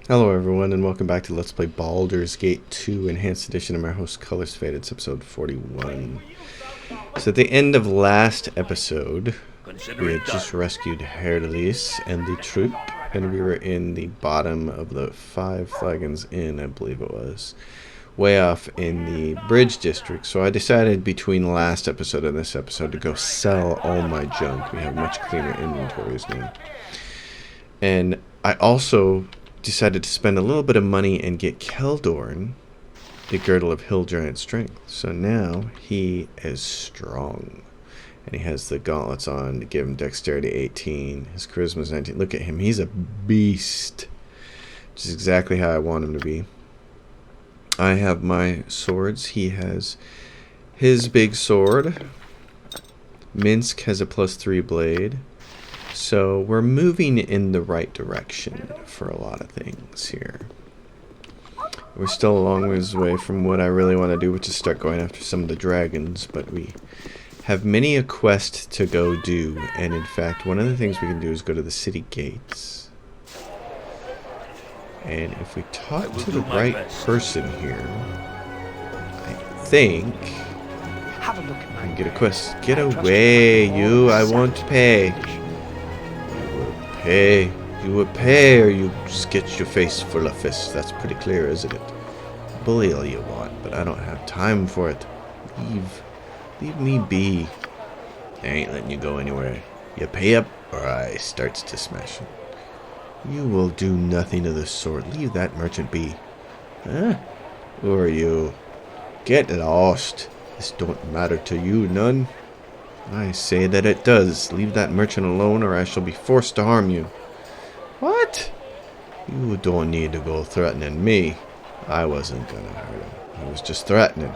Hello everyone and welcome back to Let's Play Baldur's Gate 2 Enhanced Edition. I'm our host, Colors Fade. It's episode 41. So at the end of last episode, we had just rescued Herdelis and the troop, and we were in the bottom of the Five Flagons Inn, I believe it was, way off in the Bridge District. So I decided between last episode and this episode to go sell all my junk. We have much cleaner inventories now. And I also decided to spend a little bit of money and get Keldorn the Girdle of Hill Giant Strength. So now he is strong. And he has the gauntlets on to give him dexterity 18. His charisma is 19. Look at him. He's a beast. Which is exactly how I want him to be. I have my swords. He has his big sword. Minsk has a +3 blade. So we're moving in the right direction for a lot of things here. We're still a long ways away from what I really want to do, which is start going after some of the dragons, but we have many a quest to go do, and in fact one of the things we can do is go to the city gates. And if we talk to the right person here, I think Have a look at I can get a quest. Get away, you! I won't pay. Pay. You will pay, or you just get your face full of fists. That's pretty clear, isn't it? Bully all you want, but I don't have time for it. Leave me be. I ain't letting you go anywhere. You pay up, or I starts to smash it. You will do nothing of the sort. Leave that merchant be. Huh? Who are you? Get lost. This don't matter to you none. I say that it does. Leave that merchant alone, or I shall be forced to harm you. What? You don't need to go threatening me. I wasn't gonna hurt him. I was just threatening.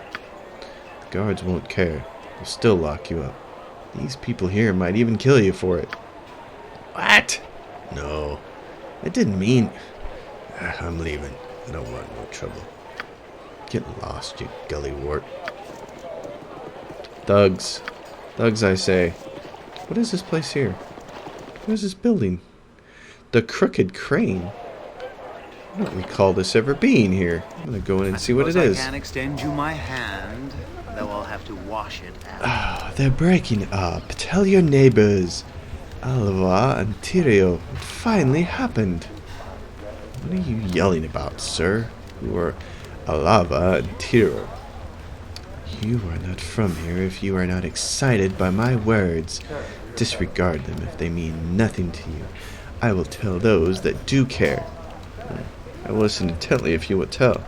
The guards won't care. They'll still lock you up. These people here might even kill you for it. What? No. I didn't mean... I'm leaving. I don't want no trouble. Get lost, you gullywort. Thugs. Thugs, I say. What is this place here? What is this building? The Crooked Crane. I don't recall this ever being here. I'm gonna go in and see what it is. I can extend you my hand, though I'll have to wash it out. Ah, they're breaking up. Tell your neighbors. Alva and Tyrio. What finally happened? What are you yelling about, sir? You are Alava and Tyrio. You are not from here if you are not excited by my words. Disregard them if they mean nothing to you. I will tell those that do care. I will listen intently if you will tell.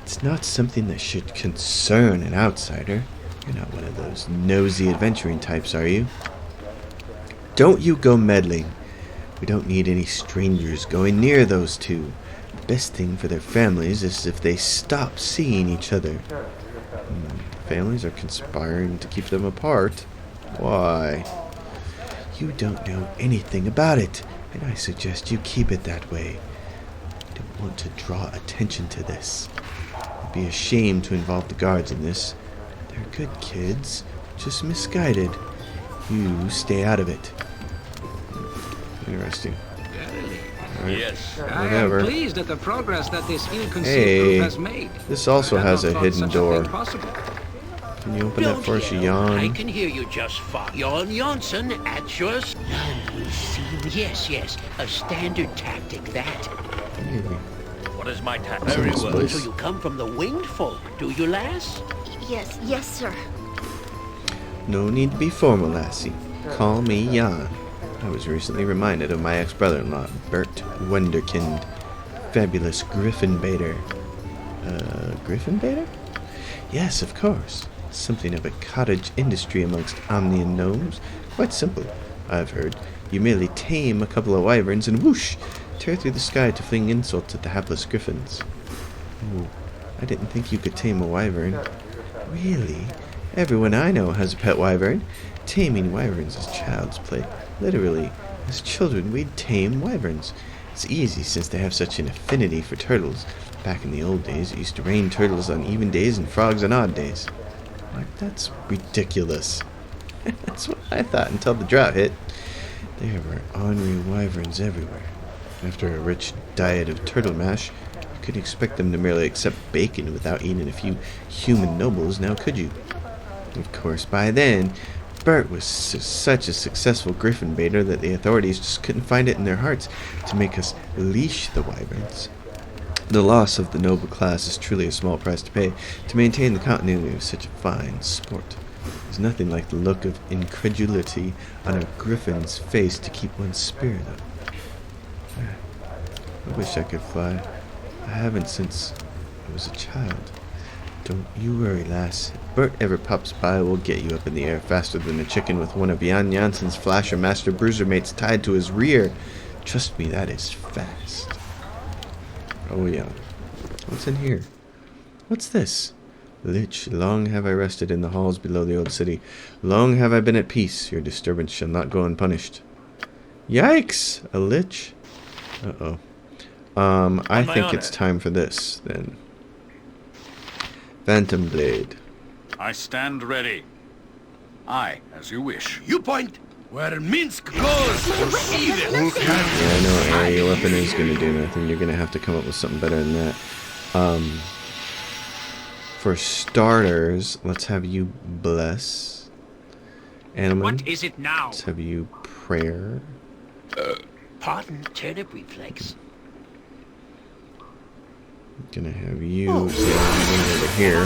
It's not something that should concern an outsider. You're not one of those nosy adventuring types, are you? Don't you go meddling. We don't need any strangers going near those two. The best thing for their families is if they stop seeing each other. Families are conspiring to keep them apart. Why? You don't know anything about it, and I suggest you keep it that way. I don't want to draw attention to this. It'd be a shame to involve the guards in this. They're good kids, just misguided. You stay out of it. Interesting. Right. Yes. Whatever. I am pleased at the progress that this ill-conceived group has made. This also I has a never thought hidden such door. thing possible. Can you open that Don't for us, yell. I Jan? can hear you just fine. Jan Janssen at yours. Yes. A standard tactic, that. What is my tactic? Very well. So you come from the winged folk, do you, lass? Yes, sir. No need to be formal, lassie. Call me Jan. I was recently reminded of my ex-brother-in-law, Bert Wunderkind. Fabulous Griffin Baiter. Griffin Baiter? Yes, of course. Something of a cottage industry amongst Omnian gnomes. Quite simple, I've heard. You merely tame a couple of wyverns and whoosh, tear through the sky to fling insults at the hapless griffins. Oh, I didn't think you could tame a wyvern. Really? Everyone I know has a pet wyvern. Taming wyverns is child's play. Literally, as children, we'd tame wyverns. It's easy since they have such an affinity for turtles. Back in the old days, it used to rain turtles on even days and frogs on odd days. Like, that's ridiculous. That's what I thought until the drought hit. There were ornery wyverns everywhere. After a rich diet of turtle mash, you couldn't expect them to merely accept bacon without eating a few human nobles, now could you? Of course, by then, Bert was such a successful griffin baiter that the authorities just couldn't find it in their hearts to make us leash the wyverns. The loss of the noble class is truly a small price to pay to maintain the continuity of such a fine sport. There's nothing like the look of incredulity on a griffin's face to keep one's spirit up. I wish I could fly. I haven't since I was a child. Don't you worry, lass. If Bert ever pops by, we'll get you up in the air faster than a chicken with one of Jan Jansen's Flasher Master Bruiser mates tied to his rear. Trust me, that is fast. Oh yeah. What's in here? What's this? Lich, long have I rested in the halls below the old city. Long have I been at peace. Your disturbance shall not go unpunished. Yikes! A lich? Uh-oh. I think it's time for this, then. Phantom Blade. I stand ready. Aye, as you wish. You point where Minsk goes. See them. Yeah, I know area weapon is going to do nothing. You're going to have to come up with something better than that. For starters, let's have you bless. Animal. What is it now? Let's have you prayer. Pardon, turnip reflex. Gonna have you over here.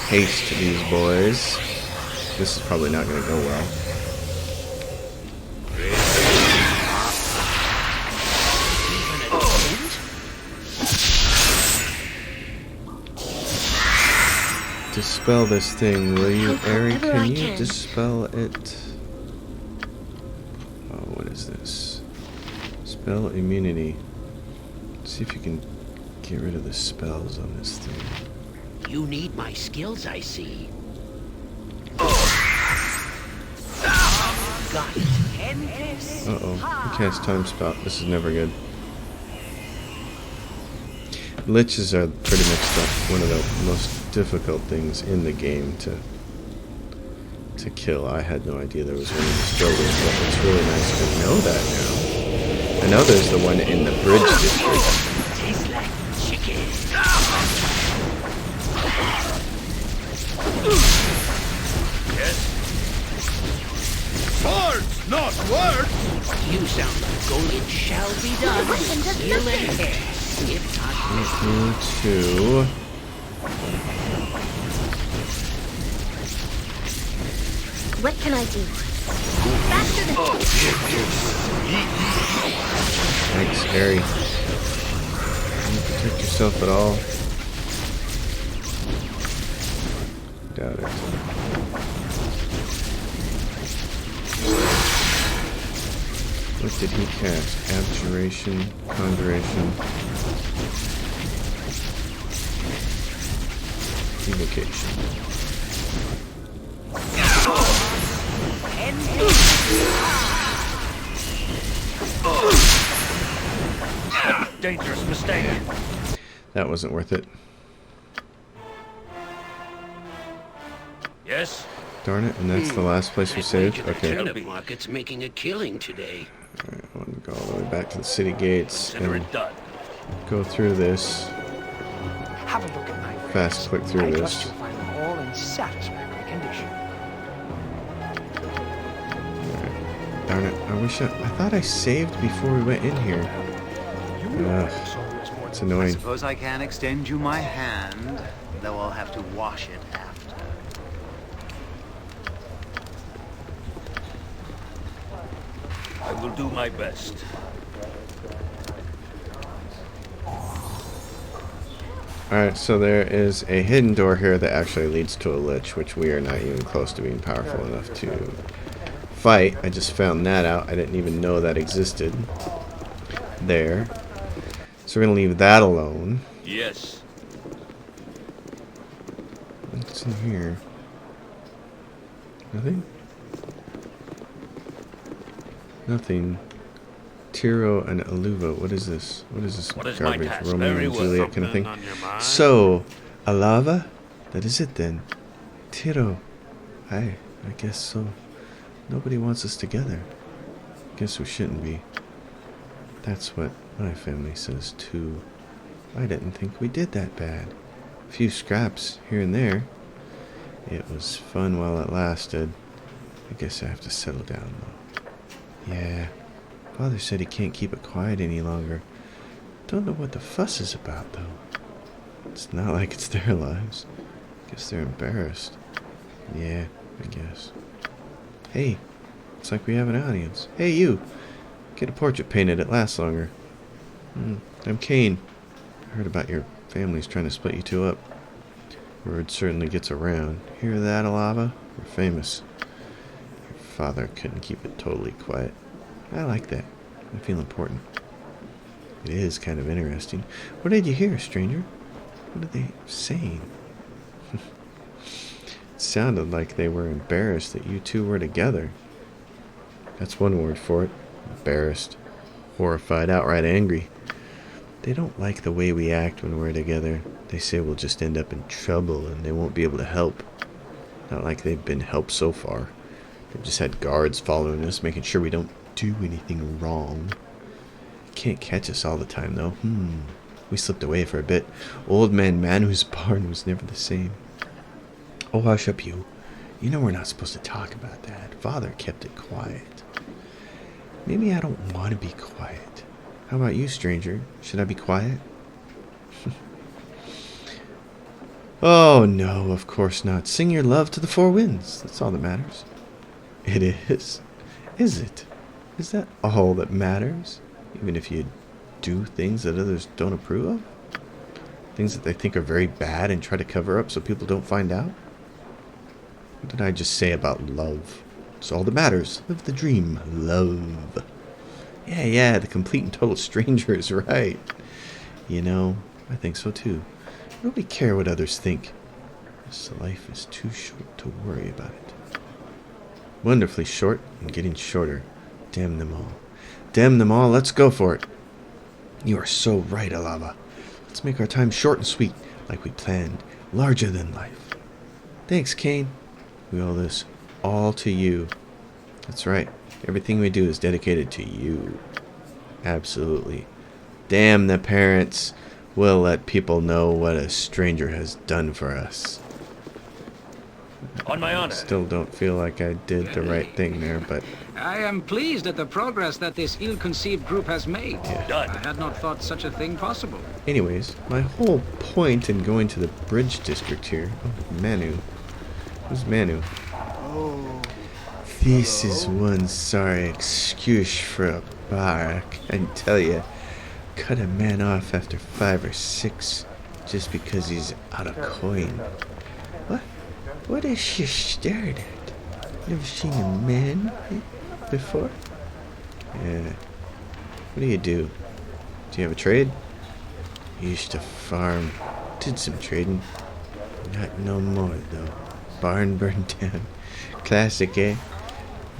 Haste these boys. This is probably not gonna go well. Dispel this thing, will you, Ari? Can you dispel it? Oh, what is this? Spell immunity. See if you can get rid of the spells on this thing. You need my skills, I see. Got it. Uh-oh. He cast time spout. This is never good. Liches are pretty much one of the most difficult things in the game to kill. I had no idea there was one in this building, but it's really nice to know that now. I know there's the one in the bridge district. Tastes like chicken. Yes. Swords, not words. You sound like going. It shall be done. Seal and hair. If not, Two. What can I do? Faster than Thanks, Harry. Can you protect yourself at all? Doubt it. What did he cast? Abjuration, Conjuration, Evocation. dangerous mistake. That wasn't worth it. Yes. Darn it, and that's the last place we saved? Okay. Turnip market's making a killing today. Alright, I want to go all the way back to the city gates Consider and it done. go through this. Have a look at my Fast click through I this. trust you'll find them all in satisfactory condition. Darn it, I thought I saved before we went in here. Ugh, it's I annoying. suppose I can extend you my hand, though I'll have to wash it after. I will do my best. Alright, so there is a hidden door here that actually leads to a lich, which we are not even close to being powerful enough to fight. I just found that out. I didn't even know that existed. There. So we're going to leave that alone. Yes. What's in here? Nothing? Nothing. Tiro and Aluva. What is this? What is this What is my garbage? task? Romeo Very and well. Juliet kind of thing. Something on your mind? So, Alava? That is it then. Tiro. I guess so. Nobody wants us together. Guess we shouldn't be. That's what my family says too. I didn't think we did that bad. A few scraps here and there. It was fun while it lasted. I guess I have to settle down though. Yeah, Father said he can't keep it quiet any longer. Don't know what the fuss is about though. It's not like it's their lives. Guess they're embarrassed. Yeah, I guess. Hey, looks like we have an audience. Hey you! Get a portrait painted, it lasts longer. I'm Kane. I heard about your family's trying to split you two up. Word certainly gets around. Hear that, Alava? We're famous. Your father couldn't keep it totally quiet. I like that. I feel important. It is kind of interesting. What did you hear, stranger? What are they saying? It sounded like they were embarrassed that you two were together. That's one word for it. Embarrassed. Horrified, outright angry. They don't like the way we act when we're together. They say we'll just end up in trouble and they won't be able to help. Not like they've been helped so far. They've just had guards following us, making sure we don't do anything wrong. Can't catch us all the time, though. We slipped away for a bit. Old man Manu's barn was never the same. Oh, hush up, you. You know we're not supposed to talk about that. Father kept it quiet. Maybe I don't want to be quiet. How about you, stranger? Should I be quiet? Oh, no, of course not. Sing your love to the four winds. That's all that matters. It is. Is it? Is that all that matters? Even if you do things that others don't approve of? Things that they think are very bad and try to cover up so people don't find out? What did I just say about love? It's all that matters. Live the dream. Love. Yeah, the complete and total stranger is right. You know, I think so too. Nobody care what others think. This life is too short to worry about it. Wonderfully short and getting shorter. Damn them all. Damn them all, let's go for it. You are so right, Alava. Let's make our time short and sweet, like we planned. Larger than life. Thanks, Kane. We owe this all to you. That's right. Everything we do is dedicated to you. Absolutely. Damn the parents. We'll let people know what a stranger has done for us. On my honor. Still don't feel like I did the right thing there, but... I am pleased at the progress that this ill-conceived group has made. Yeah. Done. I had not thought such a thing possible. Anyways, my whole point in going to the bridge district here... Oh, Manu. Who's Manu? This is one sorry excuse for a bar, I can tell you. Cut a man off after 5 or 6 just because he's out of coin. What? What is she stared at? Never seen a man before? Yeah. What do you do? Do you have a trade? Used to farm. Did some trading. Not no more though. Barn burned down. Classic, eh?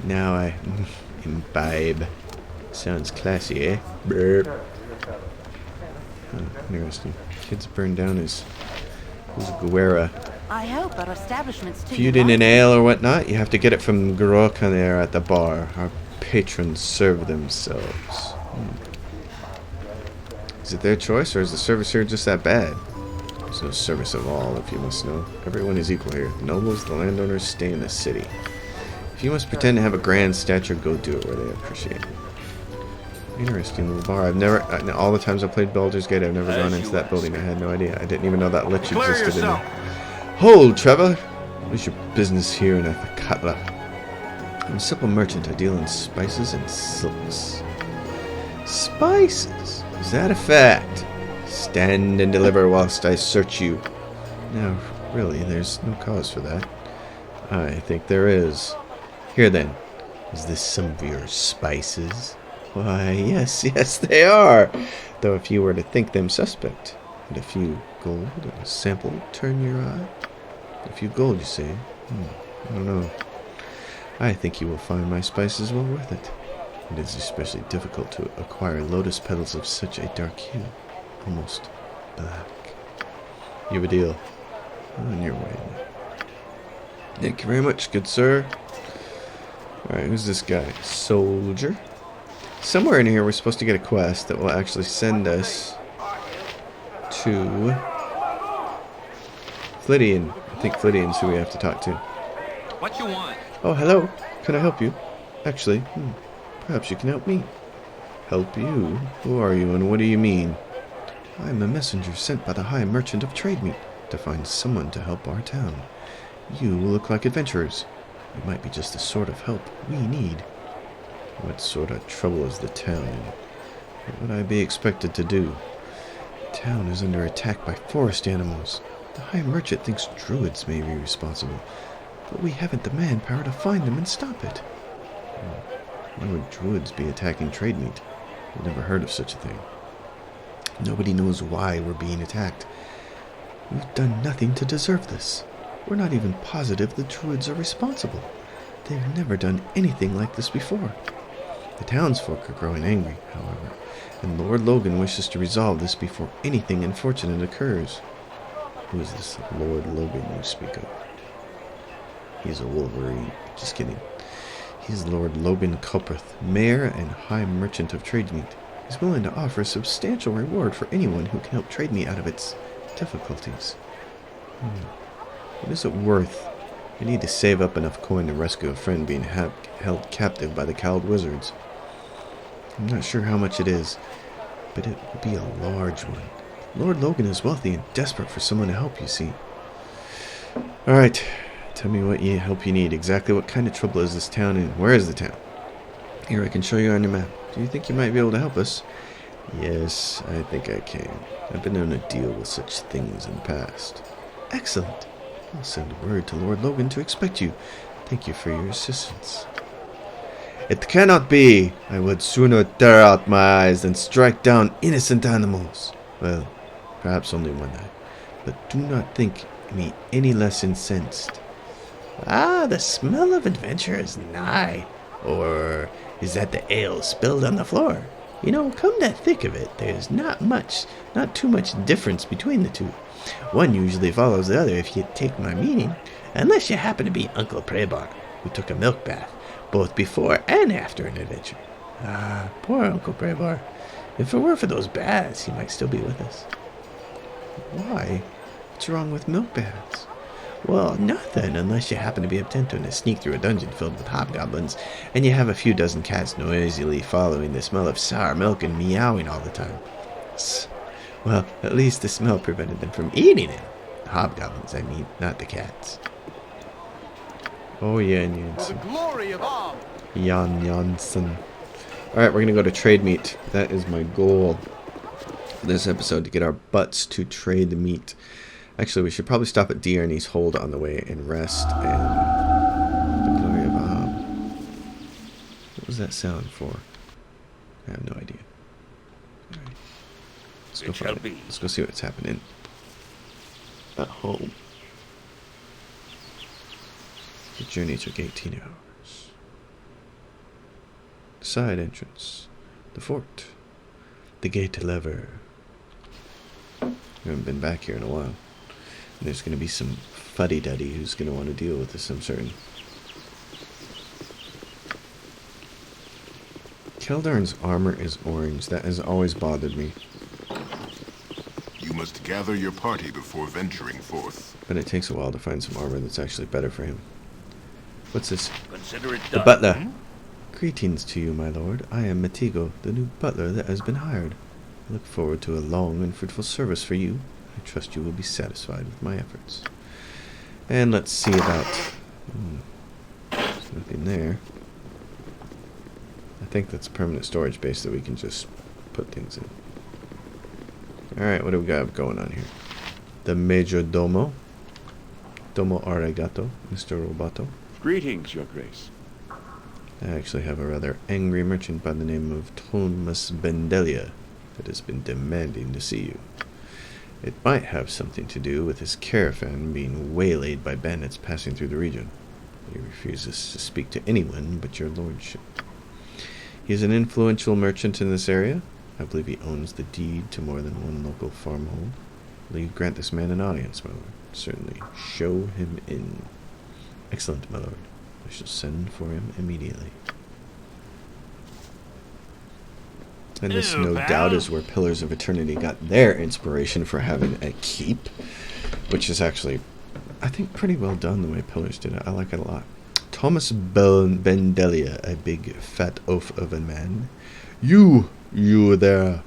Now I imbibe. Sounds classy, eh? Burp. Interesting. Kids burned down his guerra. I hope our establishment's too. If you did an ale or whatnot, you have to get it from Groka there at the bar. Our patrons serve themselves. Is it their choice, or is the service here just that bad? There's no service of all, if you must know. Everyone is equal here. The nobles, the landowners, stay in the city. If you must pretend to have a grand stature, go do it where they appreciate it. Interesting little bar. I've never, all the times I played Baldur's Gate, I've never gone into that building. I had no idea. I didn't even know that lich existed in there. Hold, Trevor! What is your business here in Athakatla? I'm a simple merchant. I deal in spices and silks. Spices? Is that a fact? Stand and deliver whilst I search you. No, really, there's no cause for that. I think there is. Here then, is this some of your spices? Why, yes, they are. Though if you were to think them suspect, and a few gold and a sample would turn your eye. A few gold, you say? I don't know. I think you will find my spices well worth it. It is especially difficult to acquire lotus petals of such a dark hue, almost black. You have a deal. On your way. Thank you very much, good sir. Alright, who's this guy? Soldier. somewhere in here we're supposed to get a quest that will actually send us to Flydian. I think Flydian's who we have to talk to. What you want? Oh, hello. Can I help you? Actually, perhaps you can help me. Help you? Who are you and what do you mean? I am a messenger sent by the High Merchant of Trademeet to find someone to help our town. You look like adventurers. You might be just the sort of help we need. What sort of trouble is the town in? What would I be expected to do? The town is under attack by forest animals. The High Merchant thinks druids may be responsible, but we haven't the manpower to find them and stop it. Why would druids be attacking Trademeet? I've never heard of such a thing. Nobody knows why we're being attacked. We've done nothing to deserve this. We're not even positive the druids are responsible. They've never done anything like this before. The townsfolk are growing angry, however, and Lord Logan wishes to resolve this before anything unfortunate occurs. Who is this Lord Logan you speak of? He's a Wolverine. Just kidding. He's Lord Logan Culprith, Mayor and High Merchant of Trademeet. He's willing to offer a substantial reward for anyone who can help Trademeet out of its difficulties. What is it worth? I need to save up enough coin to rescue a friend being held captive by the cowled wizards. I'm not sure how much it is, but it will be a large one. Lord Logan is wealthy and desperate for someone to help, you see. Alright, tell me what help you need. Exactly what kind of trouble is this town in? Where is the town? Here, I can show you on your map. Do you think you might be able to help us? Yes, I think I can. I've been known to deal with such things in the past. Excellent. I'll send word to Lord Logan to expect you. Thank you for your assistance. It cannot be. I would sooner tear out my eyes than strike down innocent animals. Well, perhaps only one eye. But do not think me any less incensed. Ah, the smell of adventure is nigh. Or is that the ale spilled on the floor? You know, come to think of it, there's not too much difference between the two. One usually follows the other, if you take my meaning, unless you happen to be Uncle Prebar, who took a milk bath, both before and after an adventure. Ah, poor Uncle Prebar. If it were for those baths, he might still be with us. Why? What's wrong with milk baths? Well, nothing, unless you happen to be attempting to sneak through a dungeon filled with hobgoblins, and you have a few dozen cats noisily following the smell of sour milk and meowing all the time. Well, at least the smell prevented them from eating it. The hobgoblins, I mean, not the cats. Oh yeah, Jansen. The glory of Om. Jansen. Alright, we're gonna go to Trademeet. That is my goal for this episode, to get our butts to Trademeet. Actually, we should probably stop at Diarne's Hold on the way and rest. And the glory of Om. What was that sound for? I have no idea. All right. Let's go find it. Let's go see what's happening at home. The journey took 18 hours. Side entrance. The fort. The gate lever. We haven't been back here in a while. There's going to be some fuddy-duddy who's going to want to deal with this, I'm certain. Keldarn's armor is orange. That has always bothered me. You must gather your party before venturing forth. But it takes a while to find some armor that's actually better for him. What's this? Consider it The done. butler. Greetings to you, my lord. I am Matigo, the new butler that has been hired. I look forward to a long and fruitful service for you. I trust you will be satisfied with my efforts. And let's see about... there's nothing there. I think that's a permanent storage base that we can just put things in. Alright, what do we got going on here? The Major Domo. Domo arigato, Mr. Roboto. Greetings, Your Grace. I actually have a rather angry merchant by the name of Thomas Bendelia that has been demanding to see you. It might have something to do with his caravan being waylaid by bandits passing through the region. He refuses to speak to anyone but your lordship. He is an influential merchant in this area. I believe he owns the deed to more than one local farmhold. Will you grant this man an audience, my lord? Certainly. Show him in. Excellent, my lord. I shall send for him immediately. And this, no doubt, is where Pillars of Eternity got their inspiration for having a keep, which is actually, I think, pretty well done the way Pillars did it. I like it a lot. Thomas Bendelia, a big fat oaf of a man. You there,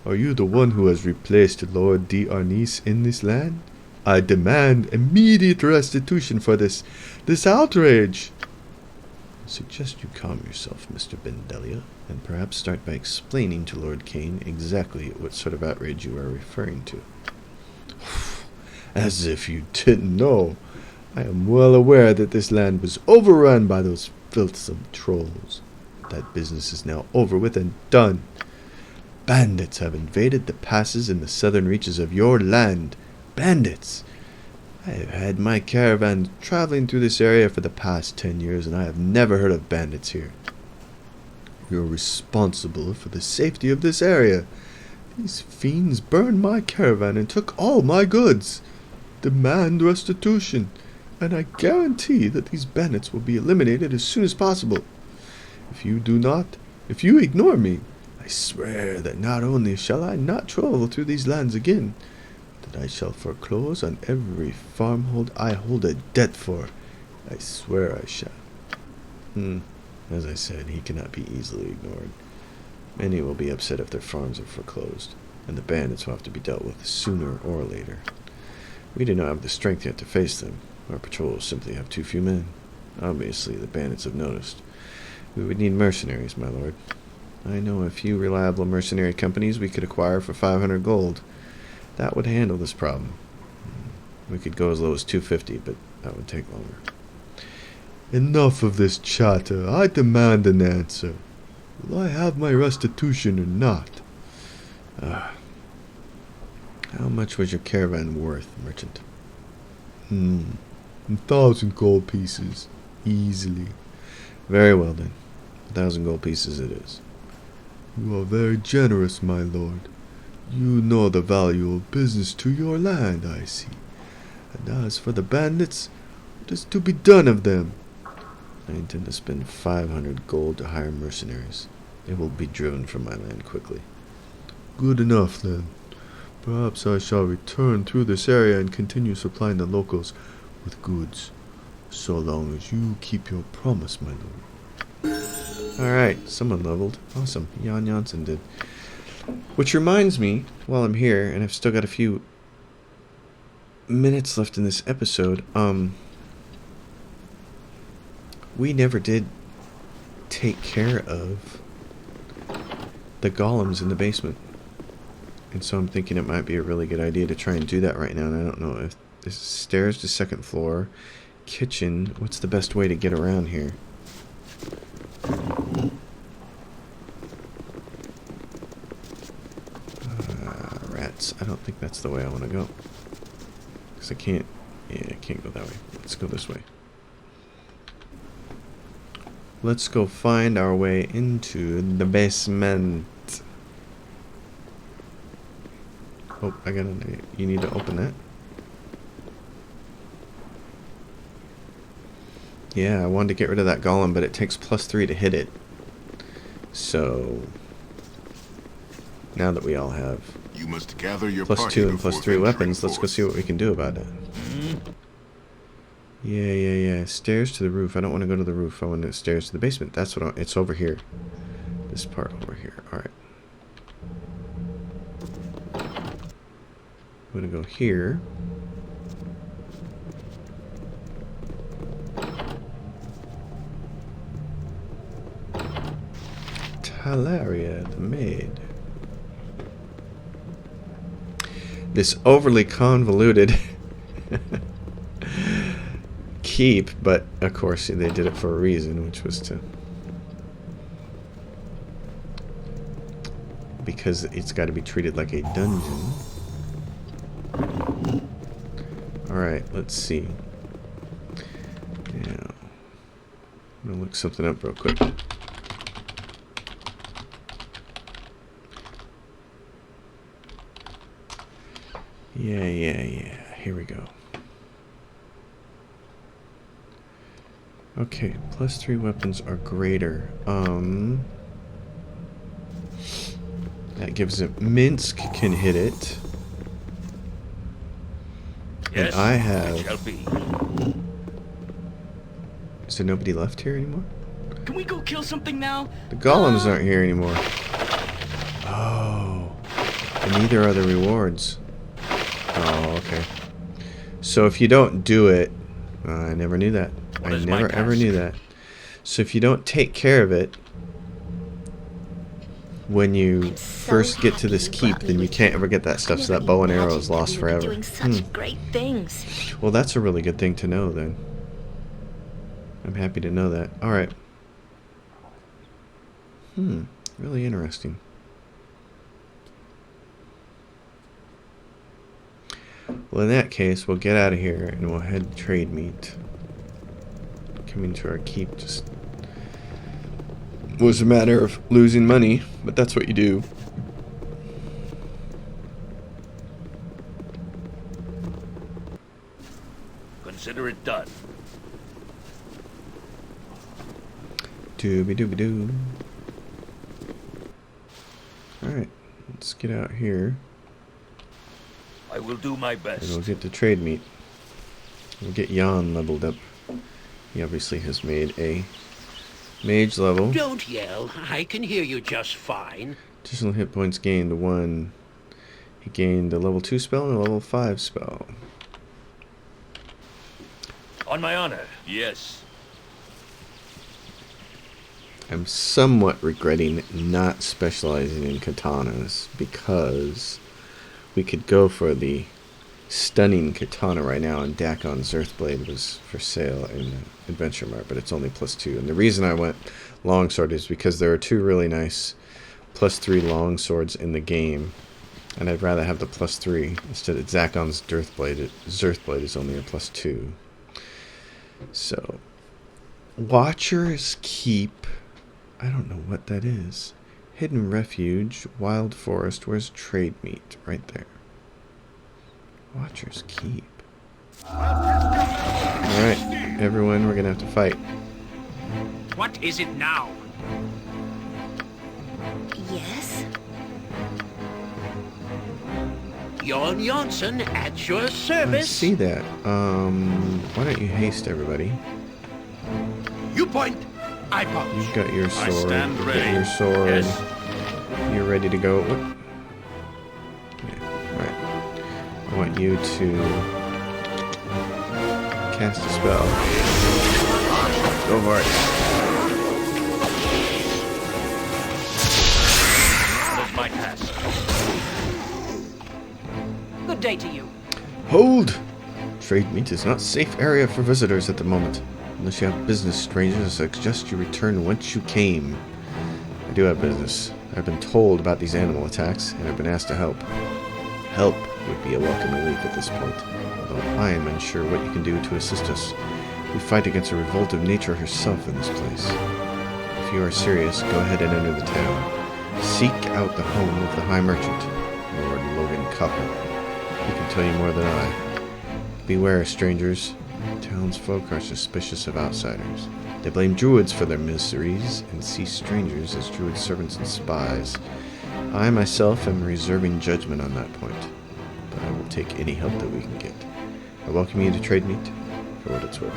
are you the one who has replaced Lord d'Arnis in this land? I demand immediate restitution for this outrage. I suggest you calm yourself, Mr. Bendelia, and perhaps start by explaining to Lord Kane exactly what sort of outrage you are referring to. As if you didn't know. I am well aware that this land was overrun by those filthsome trolls. That business is now over with and done. Bandits have invaded the passes in the southern reaches of your land. Bandits! I have had my caravan traveling through this area for the past 10 years, and I have never heard of bandits here. You're responsible for the safety of this area. These fiends burned my caravan and took all my goods. Demand restitution, and I guarantee that these bandits will be eliminated as soon as possible. If you ignore me, I swear that not only shall I not travel through these lands again, but that I shall foreclose on every farmhold I hold a debt for. I swear I shall. As I said, he cannot be easily ignored. Many will be upset if their farms are foreclosed, and the bandits will have to be dealt with sooner or later. We do not have the strength yet to face them. Our patrols simply have too few men. Obviously, the bandits have noticed. We would need mercenaries, my lord. I know a few reliable mercenary companies we could acquire for 500 gold. That would handle this problem. We could go as low as 250, but that would take longer. Enough of this chatter. I demand an answer. Will I have my restitution or not? How much was your caravan worth, merchant? 1,000 gold pieces. Easily. Very well then. 1,000 gold pieces it is. You are very generous, my lord. You know the value of business to your land, I see. And as for the bandits, what is to be done of them? I intend to spend 500 gold to hire mercenaries. They will be driven from my land quickly. Good enough, then. Perhaps I shall return through this area and continue supplying the locals with goods, so long as you keep your promise, my lord. Alright, someone leveled. Awesome. Jan Janssen did. Which reminds me, while I'm here, and I've still got a few minutes left in this episode, we never did take care of the golems in the basement. And so I'm thinking it might be a really good idea to try and do that right now. And I don't know if this is stairs to second floor, kitchen. What's the best way to get around here? Rats. I don't think that's the way I want to go. Because I can't. Yeah, I can't go that way. Let's go this way. Let's go find our way into the basement. Oh, I got an. You need to open that. Yeah, I wanted to get rid of that golem, but it takes +3 to hit it. So now that we all have You must gather your +2 and +3 weapons, let's go see what we can do about it. Yeah. Stairs to the roof. I don't want to go to the roof. I want to stairs to the basement. That's what it's over here. This part over here. Alright. I'm going to go here. Talaria, the maid. This overly convoluted keep, but of course they did it for a reason, which was to... because it's got to be treated like a dungeon. Alright, let's see. Yeah. I'm going to look something up real quick. Yeah. Here we go. Okay, +3 weapons are greater. That gives it Minsk can hit it. And Yes, I it have... shall be. Is there nobody left here anymore? Can we go kill something now? The golems aren't here anymore. Oh. And neither are the rewards. Oh, okay. So if you don't do it... I never knew that. I never ever knew that. So if you don't take care of it, when you first get to this keep, then you can't ever get that stuff. So that bow and arrow is lost forever. Doing such great things. Well, that's a really good thing to know then. I'm happy to know that. Alright. Really interesting. Well, in that case, we'll get out of here and we'll head to Trademeet. Coming to our keep just was a matter of losing money, but that's what you do. Consider it done. Dooby dooby doo. Alright, let's get out here. I will do my And best. we'll get to Trademeet. We'll get Jan leveled up. He obviously has made a mage level. Don't yell. I can hear you just fine. Additional hit points gained 1. He gained a level 2 spell and a level 5 spell. On my honor. Yes. I'm somewhat regretting not specializing in katanas because we could go for the stunning katana right now, and Dakon's Earthblade was for sale in Adventure Mart, but it's only +2. And the reason I went longsword is because there are 2 really nice +3 longswords in the game, and I'd rather have the +3 instead of Zakon's Earthblade is only a +2. So, Watcher's Keep. I don't know what that is. Hidden Refuge, Wild Forest. Where's Trademeet? Right there. Watcher's Keep. Alright, everyone, we're gonna have to fight. What is it now? Yes? Jon Janssen at your I service. see that. Why don't you haste, everybody? You point. I punch. You've got your sword. I stand You've ready. got your sword. Yes. You're ready to go. What? Yeah, alright. I want you to cast a spell. Go for it. What is my task? Good day to you. Hold! Trademeet is not a safe area for visitors at the moment. Unless you have business, strangers, I suggest you return whence you came. I do have business. I've been told about these animal attacks, and I've been asked to help. Help would be a welcome relief at this point, although I am unsure what you can do to assist us. We fight against a revolt of nature herself in this place. If you are serious, go ahead and enter the town. Seek out the home of the High Merchant, Lord Logan Copper. He can tell you more than I. Beware, strangers. Townsfolk are suspicious of outsiders. They blame druids for their miseries and see strangers as druid servants and spies. I myself am reserving judgment on that point, but I will take any help that we can get. I welcome you to Trademeet for what it's worth.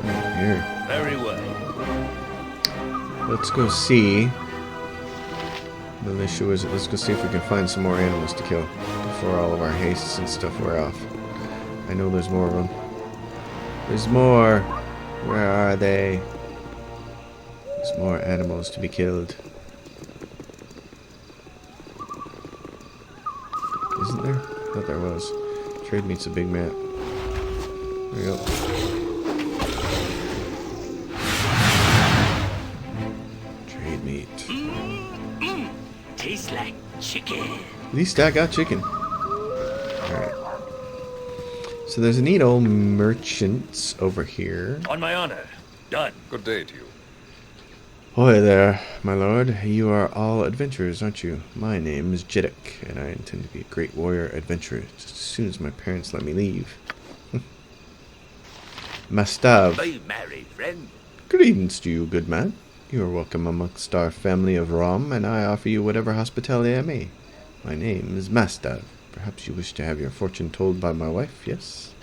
Right here. Very well. Let's go see. The issue is, let's go see if we can find some more animals to kill before all of our hastes and stuff wear off. I know there's more of them. There's more. Where are they? There's more animals to be killed. Isn't there? I thought there was. Trademeet's a big map. There we go. Trademeet. Tastes like chicken. At least I got chicken. Alright. So there's a neat old merchants over here. On my honor. Done. Good day to you. Ahoy there, my lord. You are all adventurers, aren't you? My name is Jiddick, and I intend to be a great warrior adventurer just as soon as my parents let me leave. Mastav. Be merry, friend. Greetings to you, good man. You are welcome amongst our family of Rom, and I offer you whatever hospitality I may. My name is Mastav. Perhaps you wish to have your fortune told by my wife, yes?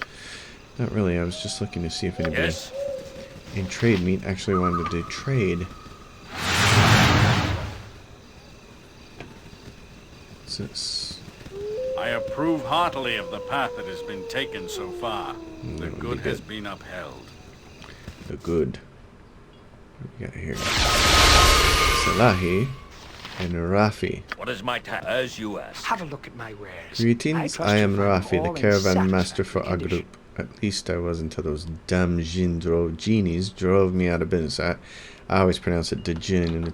Not really, I was just looking to see if anybody Yes. in Trademeet actually wanted to trade. What's this? I approve heartily of the path that has been taken so far. The That'll be good has good. been upheld. The good. What do we got here? Salahi and Rafi. What is my task? As you ask. Have a look at my wares. Greetings, trust I you am find them Rafi, all the in caravan master for our satisfactory group. At least I was until those damn genies drove me out of business. I always pronounce it Djinn, and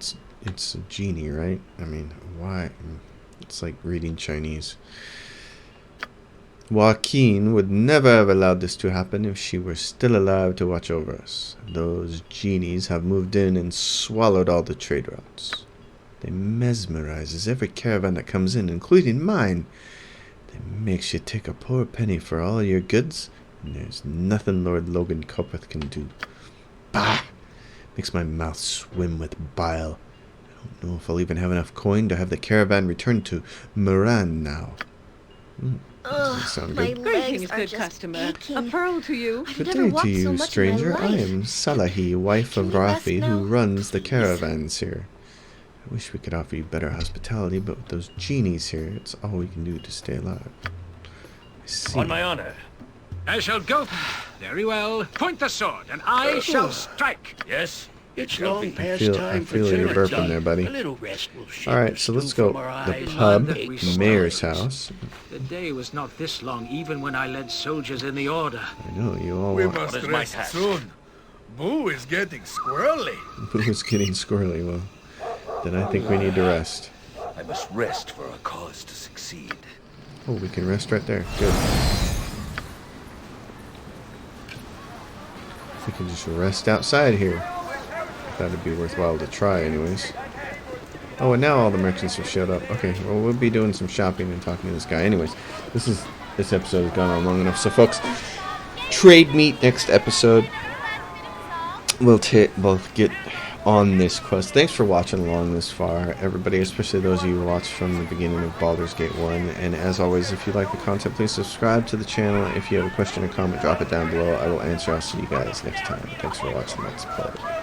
it's a genie, right? I mean, why? It's like reading Chinese. Joaquin would never have allowed this to happen if she were still alive to watch over us. Those genies have moved in and swallowed all the trade routes. They mesmerizes every caravan that comes in, including mine. They makes you take a poor penny for all your goods, and there's nothing Lord Logan Copeth can do. Bah! Makes my mouth swim with bile. I don't know if I'll even have enough coin to have the caravan returned to Moran now. Doesn't sound My good. legs are just aching. pearl to you. I've Good never day walked to so you, much stranger. in my I life. am Salahi, wife of Can you rest Rafi, now? who runs the Please. caravans here. I wish we could offer you better hospitality, but with those genies here, it's all we can do to stay alive. I see. On my honor. I shall go. Very well. Point the sword, and I shall strike. Yes. It's long past I time for feel your dinner. burping there, buddy. A little rest will shake Alright, the so let's stew go. from our The eyes. pub, that we the mayor's spoiled. house. The day was not this long, even when I led soldiers in the order. I know, you all We want. must What is my rest task? soon. Boo is getting squirrely. Who's getting squirrely? Well, then I think we need to rest. I must rest for a cause to succeed. Oh, we can rest right there. Good. We can just rest outside here. That'd be worthwhile to try anyways. Oh, and now all the merchants have showed up. Okay, well, we'll be doing some shopping and talking to this guy. Anyways, this episode has gone on long enough. So, folks, Trademeet next episode. We'll get on this quest. Thanks for watching along this far, everybody, especially those of you who watched from the beginning of Baldur's Gate 1. And as always, if you like the content, please subscribe to the channel. If you have a question or comment, drop it down below. I will answer. I'll see you guys next time. Thanks for watching. Let's play.